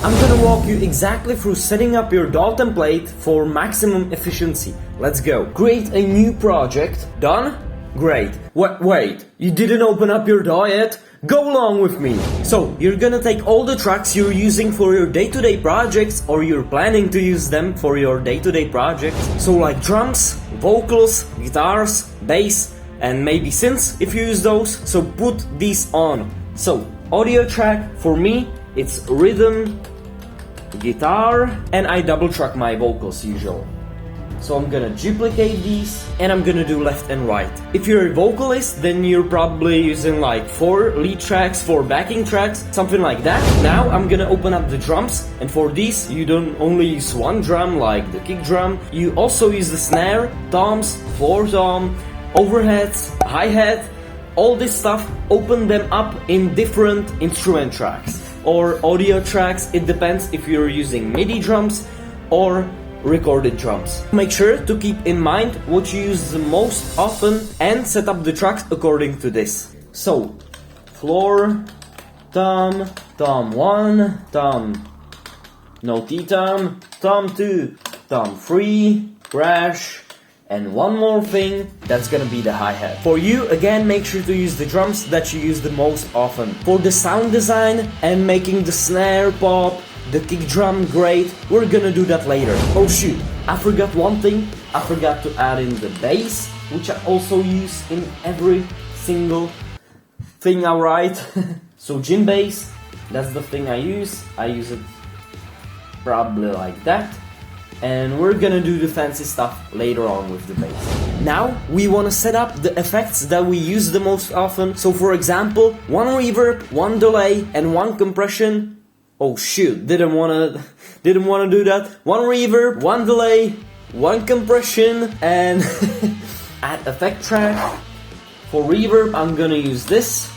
I'm gonna walk you exactly through setting up your DAW template for maximum efficiency. Let's go. Create a new project. Done? Great. Wait, you didn't open up your DAW yet? Go along with me. So, you're gonna take all the tracks you're using for your day-to-day projects, or you're planning to use them for your day-to-day projects. So like drums, vocals, guitars, bass, and maybe synths if you use those. So put these on. So, audio track for me, it's rhythm, guitar, and I double track my vocals usually. So I'm gonna duplicate these and I'm gonna do left and right. If you're a vocalist, then you're probably using like 4 lead tracks, 4 backing tracks, something like that. Now I'm gonna open up the drums, and for these you don't only use one drum like the kick drum, you also use the snare, toms, floor tom, overheads, hi-hat, all this stuff. Open them up in different instrument tracks or audio tracks. It depends if you're using MIDI drums or recorded drums. Make sure to keep in mind what you use the most often and set up the tracks according to this. So, floor, tom, tom 1, tom, no T-tom, tom 2, tom 3, crash, and one more thing, that's gonna be the hi-hat. For you, again, make sure to use the drums that you use the most often. For the sound design and making the snare pop, the kick drum great, we're gonna do that later. Oh shoot, I forgot one thing. I forgot to add in the bass, which I also use in every single thing I write. So gin bass, that's the thing I use. I use it probably like that. And we're gonna do the fancy stuff later on with the bass. Now we wanna set up the effects that we use the most often. So for example, 1 reverb, 1 delay, and 1 compression. Oh shoot, didn't wanna do that. 1 reverb, 1 delay, 1 compression, and add effect track. For reverb, I'm gonna use this.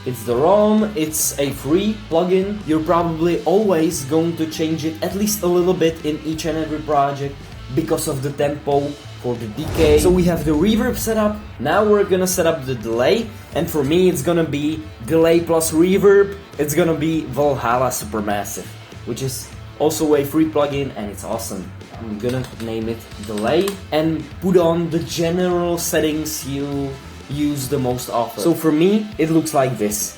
It's the ROM, it's a free plugin. You're probably always going to change it at least a little bit in each and every project because of the tempo for the decay. So we have the reverb set up. Now we're gonna set up the delay, and for me it's gonna be delay plus reverb. It's gonna be Valhalla Supermassive, which is also a free plugin and it's awesome. I'm gonna name it delay and put on the general settings you use the most often. So for me, it looks like this.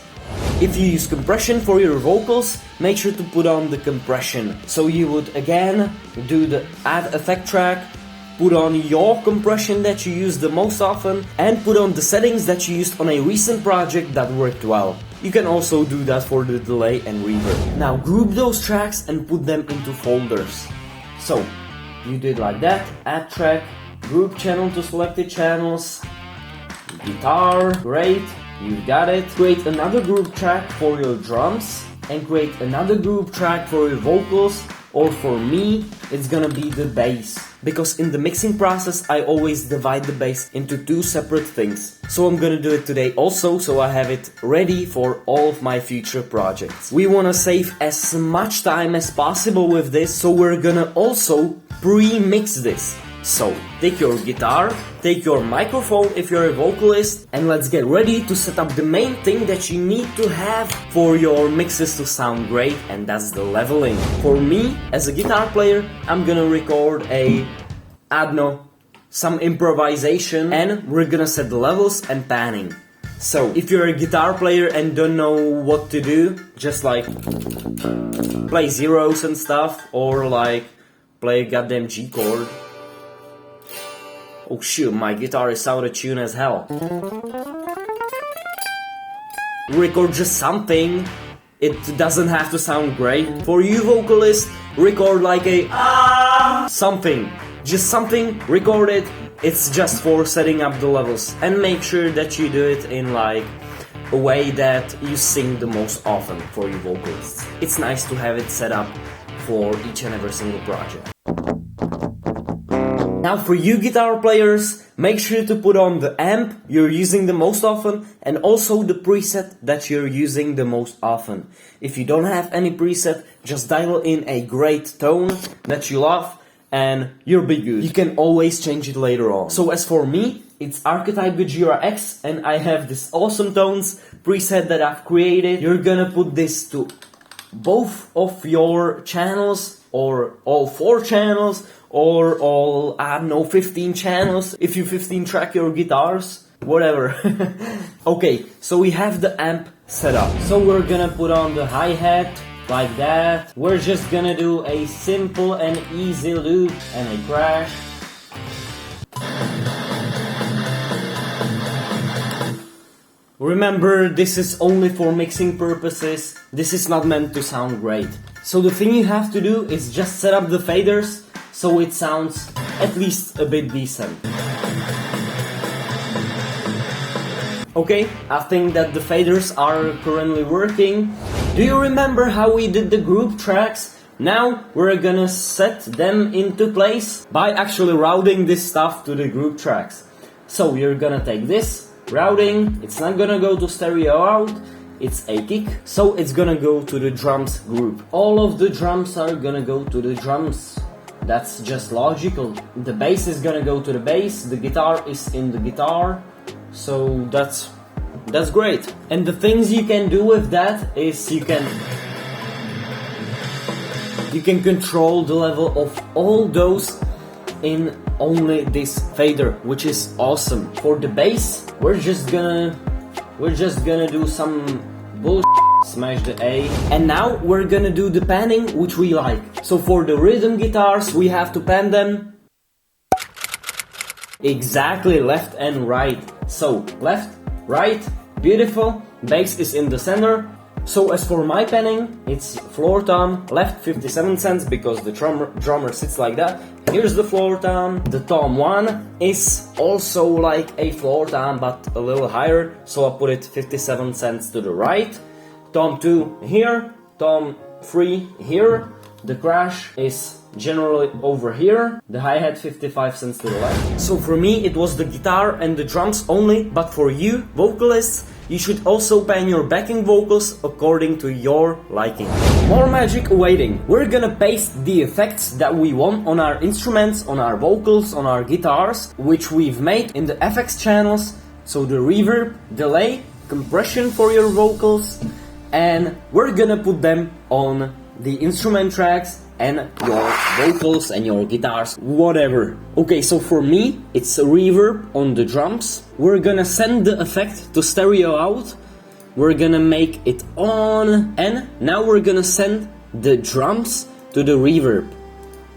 If you use compression for your vocals, make sure to put on the compression. So you would again do the add effect track, put on your compression that you use the most often, and put on the settings that you used on a recent project that worked well. You can also do that for the delay and reverb. Now group those tracks and put them into folders. So you did like that, add track, group channel to selected channels, guitar, great, you got it. Create another group track for your drums and create another group track for your vocals, or for me, it's gonna be the bass. Because in the mixing process, I always divide the bass into 2 separate things. So I'm gonna do it today also, so I have it ready for all of my future projects. We wanna save as much time as possible with this, so we're gonna also pre-mix this. So, take your guitar, take your microphone if you're a vocalist, and let's get ready to set up the main thing that you need to have for your mixes to sound great, and that's the leveling. For me, as a guitar player, I'm gonna record some improvisation, and we're gonna set the levels and panning. So, if you're a guitar player and don't know what to do, just like play zeros and stuff, or like play a goddamn G chord. Oh shoot, my guitar is out of tune as hell. Record just something. It doesn't have to sound great. For you vocalists, record like a something. Just something, record it. It's just for setting up the levels. And make sure that you do it in like a way that you sing the most often for you vocalists. It's nice to have it set up for each and every single project. Now for you guitar players, make sure to put on the amp you're using the most often and also the preset that you're using the most often. If you don't have any preset, just dial in a great tone that you love and you'll be good. You can always change it later on. So as for me, it's Archetype Gojira X and I have this awesome tones preset that I've created. You're gonna put this to both of your channels, or all 4 channels, or all, I don't know, 15 channels, if you 15 track your guitars, whatever. Okay, so we have the amp set up. So we're gonna put on the hi-hat, like that. We're just gonna do a simple and easy loop and a crash. Remember, this is only for mixing purposes. This is not meant to sound great. So the thing you have to do is just set up the faders so it sounds at least a bit decent. Okay, I think that the faders are currently working. Do you remember how we did the group tracks? Now we're gonna set them into place by actually routing this stuff to the group tracks. So you're gonna take this routing, it's not gonna go to stereo out, it's a kick, so it's gonna go to the drums group. All of the drums are gonna go to the drums. That's just logical. The bass is gonna go to the bass, the guitar is in the guitar, so that's great. And the things you can do with that is you can control the level of all those in only this fader, which is awesome. For the bass, we're just gonna do some bullshit, smash the A, and now we're gonna do the panning which we like. So for the rhythm guitars, we have to pan them exactly left and right. So left, right, beautiful. Bass is in the center. So as for my panning, it's floor tom, left 57 cents because the drummer sits like that. Here's the floor tom. The tom 1 is also like a floor tom but a little higher, so I put it 57 cents to the right. Tom 2 here, tom 3 here. The crash is generally over here. The hi-hat 55 cents to the left. So for me it was the guitar and the drums only, but for you vocalists, you should also pan your backing vocals according to your liking. More magic awaiting. We're gonna paste the effects that we want on our instruments, on our vocals, on our guitars, which we've made in the FX channels. So the reverb, delay, compression for your vocals, and we're gonna put them on the instrument tracks and your vocals and your guitars, whatever. Okay, so for me, it's a reverb on the drums. We're gonna send the effect to stereo out. We're gonna make it on, and now we're gonna send the drums to the reverb,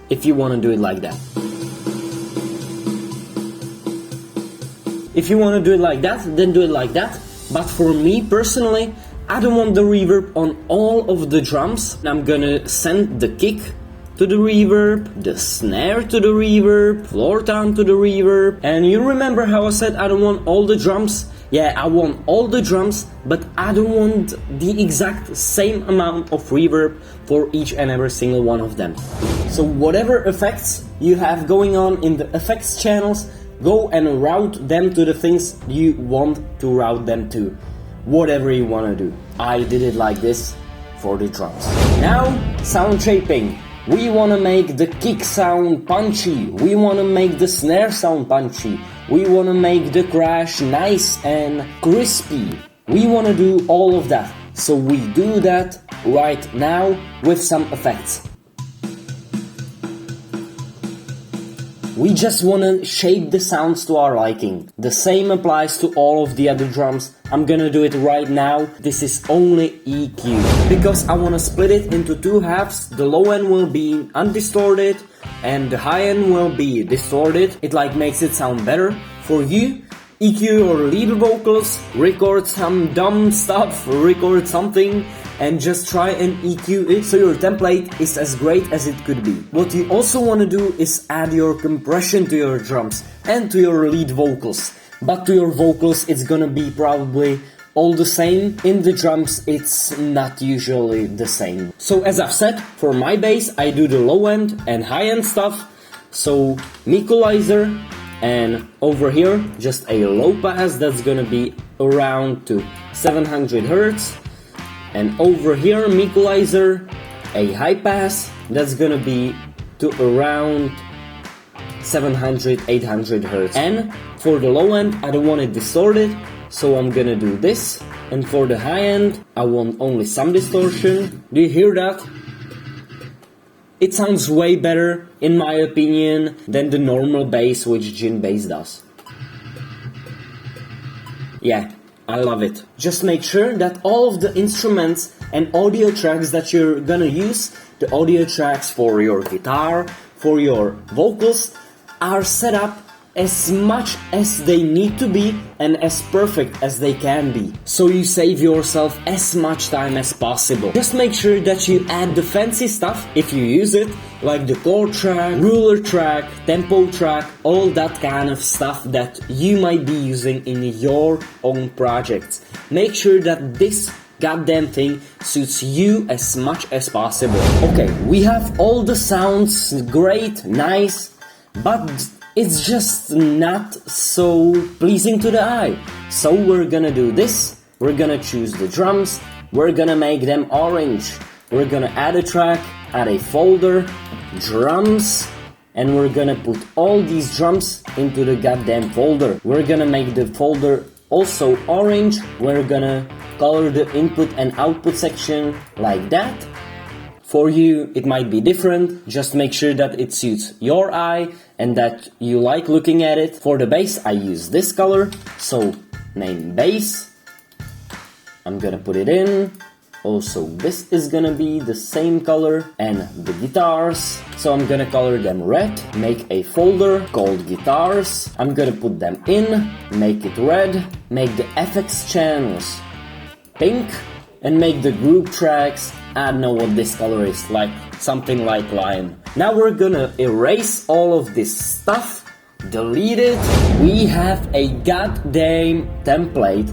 if you wanna do it like that. If you wanna do it like that, then do it like that. But for me personally, I don't want the reverb on all of the drums. I'm gonna send the kick to the reverb, the snare to the reverb, floor tom to the reverb. And you remember how I said I don't want all the drums? Yeah, I want all the drums, but I don't want the exact same amount of reverb for each and every single one of them. So whatever effects you have going on in the effects channels, go and route them to the things you want to route them to. Whatever you wanna do. I did it like this for the drums. Now, sound shaping. We wanna make the kick sound punchy. We wanna make the snare sound punchy. We wanna make the crash nice and crispy. We wanna do all of that. So we do that right now with some effects. We just wanna shape the sounds to our liking. The same applies to all of the other drums. I'm gonna do it right now. This is only EQ. Because I wanna split it into 2 halves. The low end will be undistorted and the high end will be distorted. It like makes it sound better. For you, EQ your lead vocals, record some dumb stuff, record something, and just try and EQ it so your template is as great as it could be. What you also want to do is add your compression to your drums and to your lead vocals. But to your vocals it's gonna be probably all the same. In the drums it's not usually the same. So as I've said, for my bass I do the low end and high end stuff. So equalizer, and over here just a low pass that's gonna be around to 700 Hz. And over here, equalizer, a high pass, that's gonna be to around 700, 800 Hz. And for the low end, I don't want it distorted, so I'm gonna do this And for the high end, I want only some distortion. Do you hear that? It sounds way better, in my opinion, than the normal bass which Jin Bass does. Yeah, I love it. Just make sure that all of the instruments and audio tracks that you're gonna use, the audio tracks for your guitar, for your vocals, are set up as much as they need to be and as perfect as they can be, so you save yourself as much time as possible. Just make sure that you add the fancy stuff, if you use it, like the chord track, ruler track, tempo track, all that kind of stuff that you might be using in your own projects. Make sure that this goddamn thing suits you as much as possible. Okay, we have all the sounds, great, nice, but it's just not so pleasing to the eye. So we're gonna do this, we're gonna choose the drums, we're gonna make them orange, we're gonna add a track, add a folder, drums, and we're gonna put all these drums into the goddamn folder. We're gonna make the folder also orange, we're gonna color the input and output section like that. For you, it might be different, just make sure that it suits your eye and that you like looking at it. For the bass, I use this color, so name bass. I'm gonna put it in. Also, this is gonna be the same color, and the guitars. So I'm gonna color them red, make a folder called guitars. I'm gonna put them in, make it red, make the FX channels pink, and make the group tracks, I don't know what this color is, like something like lime. Now we're gonna erase all of this stuff, delete it. We have a goddamn template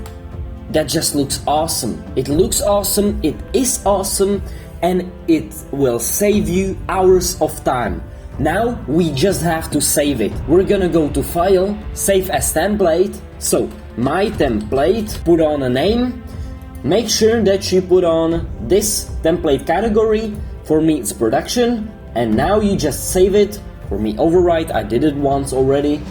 that just looks awesome. It looks awesome, it is awesome, and it will save you hours of time. Now we just have to save it. We're gonna go to File, Save as Template. So, my template, put on a name. Make sure that you put on this template category. For me it's production, and now you just save it. For me overwrite, I did it once already.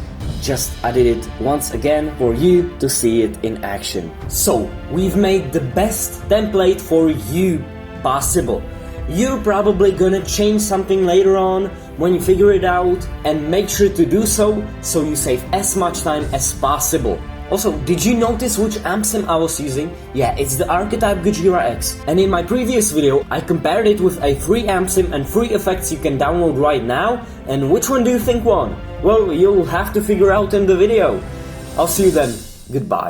Just I did it once again for you to see it in action. So, we've made the best template for you possible. You're probably gonna change something later on when you figure it out, and make sure to do so you save as much time as possible. Also, did you notice which amp sim I was using? Yeah, it's the Archetype Gojira X. And in my previous video, I compared it with a free amp sim and free effects you can download right now. And which one do you think won? Well, you'll have to figure out in the video. I'll see you then. Goodbye.